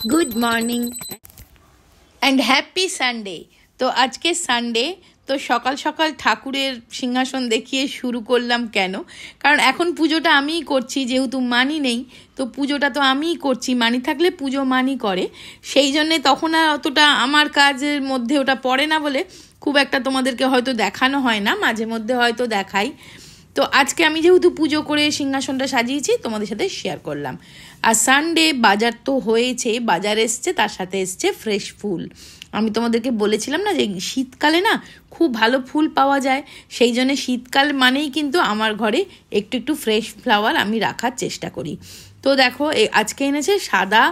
Good morning and happy Sunday. তো আজকে Sunday, তো সকাল সকাল ঠাকুরের সিংহাসন দেখিয়ে শুরু করলাম। কেন? কারণ এখন পুজোটা আমিই করছি, যেহেতু মানি নেই, তো পুজোটা তো আমিই করছি। মানি থাকলে পুজো মানি করে, সেই জন্যে তখন আর অতটা আমার কাজের মধ্যে ওটা পড়ে না বলে খুব একটা তোমাদেরকে হয়তো দেখানো হয় না, মাঝে মধ্যে হয়তো দেখাই। তো আজকে আমি যেহেতু পুজো করে সিংহাসনটা সাজিয়েছি, তোমাদের সাথে শেয়ার করলাম। আর সানডে বাজার তো হয়েছে, বাজার এসছে, তার সাথে এসছে ফ্রেশ ফুল। আমি তোমাদেরকে বলেছিলাম না যে শীতকালে না খুব ভালো ফুল পাওয়া যায়, সেই জন্য শীতকাল মানেই কিন্তু আমার ঘরে একটু একটু ফ্রেশ ফ্লাওয়ার আমি রাখার চেষ্টা করি। তো দেখো আজকে এনেছে সাদা,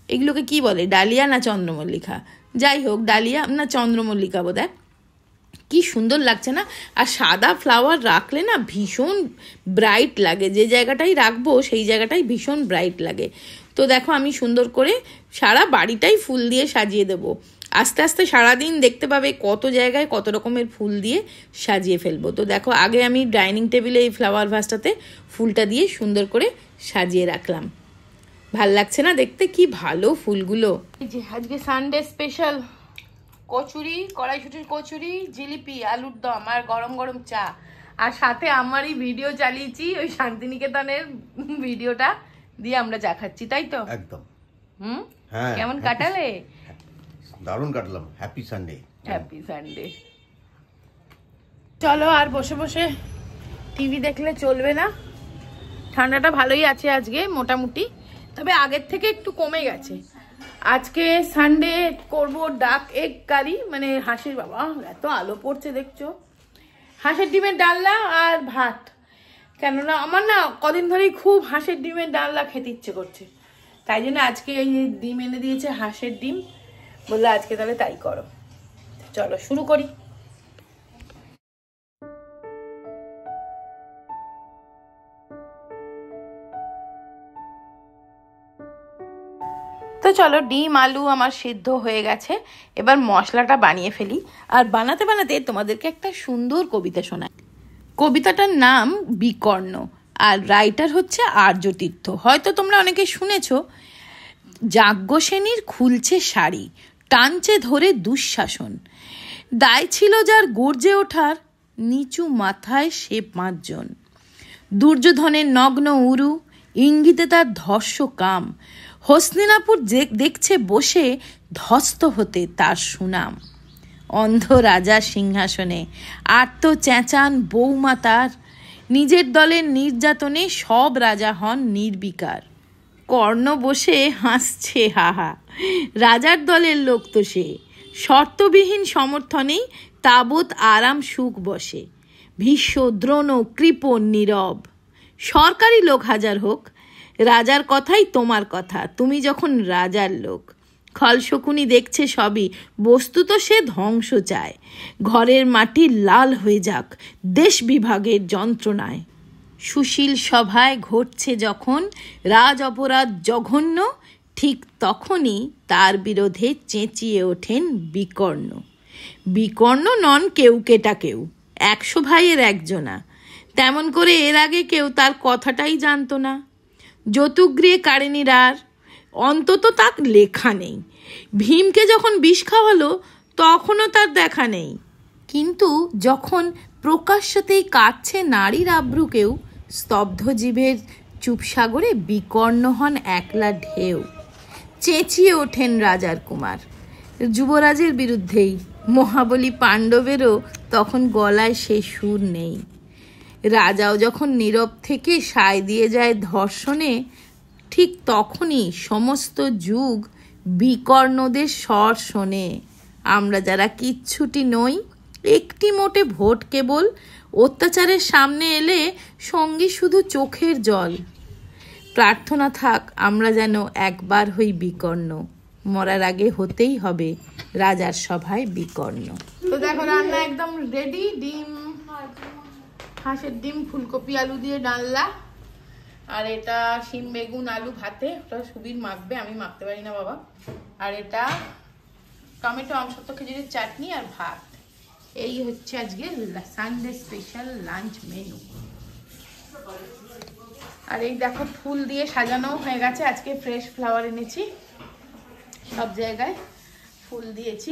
এগুলোকে কি বলে, ডালিয়া না চন্দ্রমল্লিকা, যাই হোক ডালিয়া না চন্দ্রমল্লিকা বোধহয়। কি সুন্দর লাগছে না? আর সাদা ফ্লাওয়ার রাখলে না ভীষণ ব্রাইট লাগে, যে জায়গাটাই রাখবো সেই জায়গাটাই ভীষণ ব্রাইট লাগে। তো দেখো আমি সুন্দর করে সারা বাড়িটাই ফুল দিয়ে সাজিয়ে দেবো। আস্তে আস্তে সারাদিন দেখতে পাবে কত জায়গায় কত রকমের ফুল দিয়ে সাজিয়ে ফেলবো। তো দেখো আগে আমি ডাইনিং টেবিলে এই ফ্লাওয়ার ভাসটাতে ফুলটা দিয়ে সুন্দর করে সাজিয়ে রাখলাম। ভাল লাগছে না দেখতে? কি ভালো ফুলগুলো। এই যে আজকে সানডে স্পেশাল কচুরি, কড়াইশুটির কচুরি, জিলিপি, আলুর দম আর গরম গরম চা। আর সাথে আমারই ভিডিও চালিয়েছি, ওই শান্তিনিকেতনের ভিডিওটা দিয়ে আমরা চা খাচ্ছি, তাই তো? একদম। হ্যাঁ, কেমন কাটালে? দারুণ কাটলাম। Happy Sunday. Happy Sunday. চলো, আর বসে বসে টিভি দেখলে চলবে না। ঠান্ডাটা ভালোই আছে আজকে মোটামুটি, তবে আগের থেকে একটু কমে গেছে। আজকে সানডে করব ডাক এগ কারি, মানে হাঁসের, বাবা এত আলো পড়ছে দেখছো, হাঁসের ডিমের ডালনা আর ভাত। কেননা আমার না কদিন ধরেই খুব হাঁসের ডিমের ডালনা খেতে ইচ্ছে করছে, তাই জন্য আজকে এই ডিম এনে দিয়েছে, হাঁসের ডিম, বললো আজকে তাহলে তাই করো। চলো শুরু করি। তো চলো, ডিম আলু আমার সিদ্ধ হয়ে গেছে, এবার মশলাটা বানিয়ে ফেলি। আর বানাতে বানাতে তোমাদেরকে একটা সুন্দর কবিতা শোনাই। কবিতাটার নাম বিকর্ণ, আর রাইটার হচ্ছে আর্যতীর্থ। হয়তো তোমরা অনেকে শুনেছো। যাজ্ঞসেনীর খুলছে শাড়ি, টানছে ধরে দুঃশাসন, দায় ছিল যার গর্জে ওঠার, নিচু মাথায় সে 5 জন। দুর্যোধনের নগ্ন উরু, ইঙ্গিতে তার ধর্ষ কাম, হস্তিনাপুর দেখছে বসে, ধ্বস্ত হতে তার সুনাম। অন্ধ রাজা সিংহাসনে, আর্ত চেঁচান বৌমা তার, নিজের দলের নির্যাতনে সব রাজা হন নির্বিকার। কর্ণ বসে হাসছে হাহা, রাজার দলের লোক তো সে, শর্তবিহীন সমর্থনেই তাবৎ আরাম সুখ বসে। ভীষ্ম দ্রোণ কৃপ নীরব, সরকারি লোক হাজার হোক, রাজার কথাই তোমার কথা, তুমি যখন রাজার লোক। খলশকুনি দেখছে সবই, বস্তুত সে ধ্বংস চায়, ঘরের মাটি লাল হয়ে যাক দেশ বিভাগের যন্ত্রণায়। সুশীল সভায় ঘটছে যখন রাজ অপরাধ জঘন্য, ঠিক তখনই তার বিরোধে চেঁচিয়ে ওঠেন বিকর্ণ। বিকর্ণ নন কেউ কেটা কেউ, 100 ভাইয়ের একজনা, তেমন করে এর আগে কেউ তার কথাটাই জানতো না। যতুগৃহে কারেনির আর অন্তত তার লেখা নেই, ভীমকে যখন বিষ খাওয়ালো তখনও তার দেখা নেই। কিন্তু যখন প্রকাশ্যতেই কাটছে নারীর আব্রুকেও, স্তব্ধ জীবের চুপসাগরে বিকর্ণ হন একলা ঢেউ। চেঁচিয়ে ওঠেন রাজার কুমার, যুবরাজের বিরুদ্ধেই, মহাবলী পাণ্ডবেরও তখন গলায় সে সুর নেই। রাজাও যখন নীরব থেকে সায় দিয়ে যায় ধর্ষণে, ঠিক তখনই সমস্ত যুগ বিকর্ণদের স্বর শোনে। আমরা যারা কিচ্ছুটি নই, একটি মোটে ভোট কেবল, অত্যাচারের সামনে এলে সঙ্গী শুধু চোখের জল। প্রার্থনা থাক আমরা যেন একবার হই বিকর্ণ, মরার আগে হতেই হবে রাজার সভায় বিকর্ণ। তো দেখো রান্না একদম রেডি। ডিম, হাঁসের ডিম, ফুলকপি আলু দিয়ে ডালনা, আর এটা শিম বেগুন আলু ভাতে, ওটা সুবীর মাখবে, আমি মাখতে পারি না বাবা। আর এটা টমেটো আমসত্ব খেজুরের চাটনি আর ভাত। এই হচ্ছে আজকে সানডে স্পেশাল লাঞ্চ মেনু। আর এই দেখো ফুল দিয়ে সাজানো হয়ে গেছে, আজকে ফ্রেশ ফ্লাওয়ার এনেছি। সব জায়গায় ফুল দিয়েছি,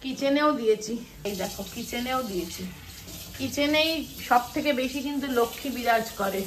কিচেনেও দিয়েছি। এই দেখো কিচেনেও দিয়েছি। কিচেনেই সব থেকে বেশি কিন্তু লক্ষ্মী বিরাজ করে,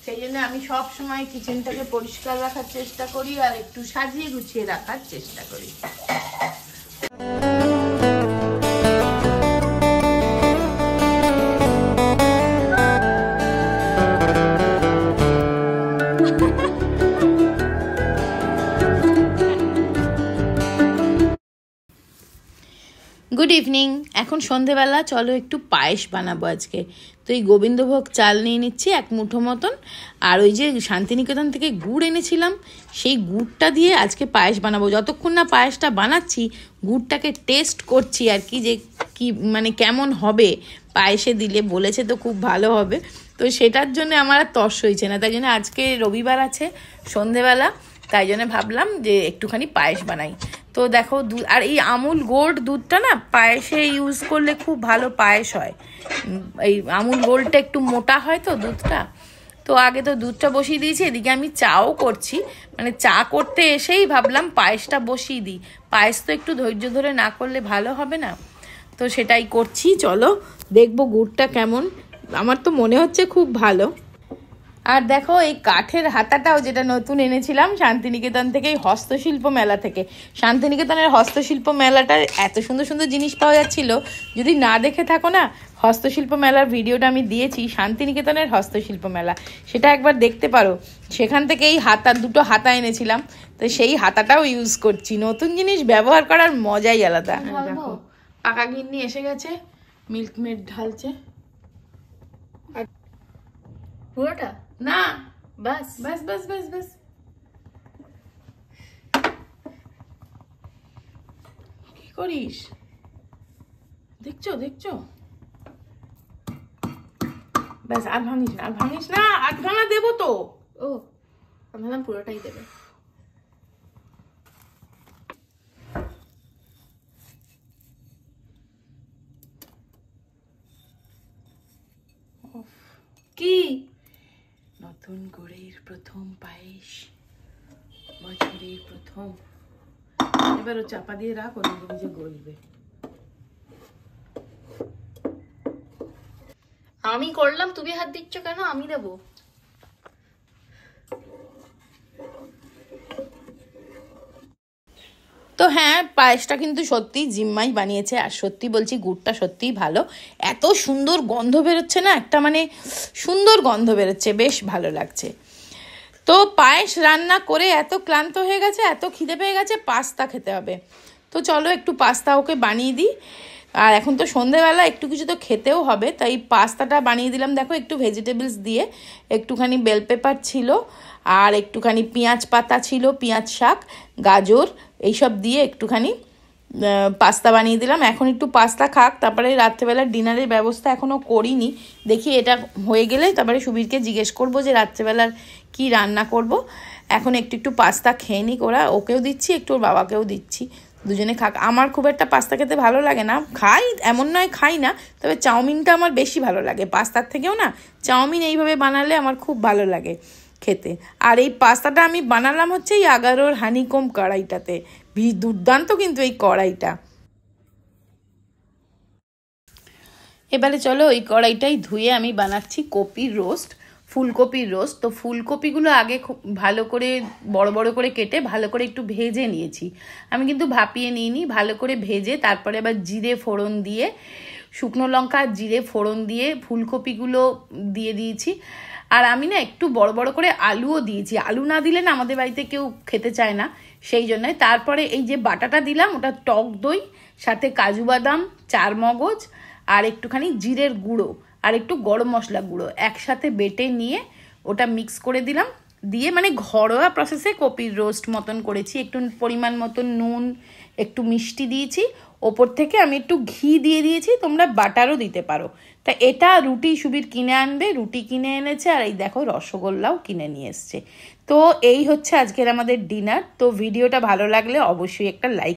সেই জন্য আমি সব সময় কিচেনটাকে পরিষ্কার রাখার চেষ্টা করি আর একটু সাজিয়ে গুছিয়ে রাখার চেষ্টা করি। Good evening. এখন সন্ধেবেলা, চলো একটু পায়েস বানাবো আজকে। তো এই গোবিন্দভোগ চাল নিয়ে নিচ্ছি 1 মুঠো মতন, আর ওই যে শান্তিনিকেতন থেকে গুড় এনেছিলাম সেই গুড়টা দিয়ে আজকে পায়েস বানাবো। যতক্ষণ না পায়েসটা বানাচ্ছি গুড়টাকে টেস্ট করছি আর কি, যে কি মানে কেমন হবে পায়েসে দিলে। বলেছে তো খুব ভালো হবে, তো সেটার জন্য আমার আর তর্স হয়েছে না। তাই জন্য আজকে রবিবার আছে সন্ধেবেলা, তাই জন্য ভাবলাম যে একটুখানি পায়েস বানাই। তো দেখো দুধ, আর এই আমুল গোল্ড দুধটা না পায়েসে ইউজ করলে খুব ভালো পায়েস হয়। এই আমুল গোল্ডটা একটু মোটা হয় তো দুধটা। তো আগে তো দুধটা বসিয়ে দিয়েছি, এদিকে আমি চাও করছি, মানে চা করতে এসেই ভাবলাম পায়েসটা বসিয়ে দিই। পায়েস তো একটু ধৈর্য ধরে না করলে ভালো হবে না, তো সেটাই করছি। চলো দেখবো গুড়টা কেমন। আমার তো মনে হচ্ছে খুব ভালো। আর দেখো এই কাঠের হাতাটাও যেটা নতুন এনেছিলাম শান্তিনিকেতন থেকে, এই হস্তশিল্প মেলা থেকে। শান্তিনিকেতনের হস্তশিল্প মেলাটার এত সুন্দর সুন্দর জিনিস পাওয়া যাচ্ছিল, যদি না দেখে থাকো না, হস্তশিল্প মেলার ভিডিওটা আমি দিয়েছি, শান্তিনিকেতনের হস্তশিল্প মেলা, সেটা একবার দেখতে পারো। সেখান থেকে এই দুটো হাতা এনেছিলাম, তো সেই হাতাটাও ইউজ করছি। নতুন জিনিস ব্যবহার করার মজাই আলাদা। দেখো পাকা গিন্নি এসে গেছে, মিল্কমেড ঢালছে। পুরোটা না, বাস বাস বাস বাস বাস। কি করিস? দেখছো দেখছো? ব্যাস, আর ভাঙিস না, আর ভাঙিস না, আর ভাঙা দেবো তো। ও আমি ভাবলাম পুরোটাই দেবে। কি নতুন গুড়ের প্রথম পায়েস, বছরের প্রথম। এবার ও চাপা দিয়ে রাখ, ওর নিজে গলবে। আমি করলাম, তুমি হাত দিচ্ছ কেন? আমি দেবো। তো হ্যাঁ, পায়েসটা কিন্তু সত্যি জিম্মাই বানিয়েছে, আর সত্যি বলছি গুড়টা সত্যিই ভালো। এত সুন্দর গন্ধ বেরোচ্ছে না, একটা মানে সুন্দর গন্ধ বেরোচ্ছে, বেশ ভালো লাগছে। তো পায়েস রান্না করে এত ক্লান্ত হয়ে গেছে, এত খিদে পেয়ে গেছে, পাস্তা খেতে হবে। তো চলো একটু পাস্তা ওকে বানিয়ে দিই। আর এখন তো সন্ধেবেলা, একটু কিছু তো খেতেও হবে, তাই পাস্তাটা বানিয়ে দিলাম। দেখো একটু ভেজিটেবলস দিয়ে, একটুখানি বেল পেপার ছিল, আর একটুখানি পেঁয়াজ পাতা ছিল, পেঁয়াজ শাক, গাজর, এইসব দিয়ে একটুখানি পাস্তা বানিয়ে দিলাম। এখন একটু পাস্তা খাক, তারপরে রাত্রেবেলার ডিনারের ব্যবস্থা এখনও করিনি। দেখি এটা হয়ে গেলে তারপরে সুবীরকে জিজ্ঞেস করবো যে রাত্রেবেলার কি রান্না করব। এখন একটু একটু পাস্তা খেয়ে নিক, ওকেও দিচ্ছি, একটু ওর বাবাকেও দিচ্ছি, দুজনে খাক। আমার খুব একটা পাস্তা খেতে ভালো লাগে না, খাই এমন নয় খাই না, তবে চাউমিনটা আমার বেশি ভালো লাগে পাস্তার থেকেও না। চাউমিন এইভাবে বানালে আমার খুব ভালো লাগে খেতে। আর এই পাস্তাটা আমি বানালাম হচ্ছে এই আগারোর হানিকম কড়াইটাতে, দুর্দান্ত কিন্তু এই কড়াইটা। এবারে চলো ওই কড়াইটাই ধুয়ে আমি বানাচ্ছি কপির রোস্ট, ফুলকপির রোস্ট। তো ফুলকপিগুলো আগে খুব ভালো করে বড় বড় করে কেটে ভালো করে একটু ভেজে নিয়েছি। আমি কিন্তু ভাপিয়ে নিইনি, ভালো করে ভেজে তারপরে আবার জিরে ফোড়ন দিয়ে, শুকনো লঙ্কা জিরে ফোড়ন দিয়ে ফুলকপিগুলো দিয়ে দিয়েছি। আর আমি না একটু বড় বড় করে আলুও দিয়েছি, আলু না দিলে না আমাদের বাড়িতে কেউ খেতে চায় না, সেই জন্য। তারপরে এই যে বাটাটা দিলাম, ওটা টক দই, সাথে কাজু বাদাম, চারমগজ, আর একটুখানি জিরের গুঁড়ো, আর একটু গরম মশলা গুঁড়ো একসাথে বেটে নিয়ে ওটা মিক্স করে দিলাম। দিয়ে মানে ঘরোয়া প্রসেসে কপির রোস্ট মতন করেছি। একটু পরিমাণ মতন নুন, একটু মিষ্টি দিয়েছি, ওপর থেকে আমি একটু ঘি দিয়ে দিয়েছি, তোমরা বাটারও দিতে পারো। তা এটা রুটি সুবীর কিনে আনবে, রুটি কিনে এনেছে, আর এই দেখো রসগোল্লাও কিনে নিয়ে এসছে। তো এই হচ্ছে আজকের আমাদের ডিনার। তো ভিডিওটা ভালো লাগলে অবশ্যই একটা লাইক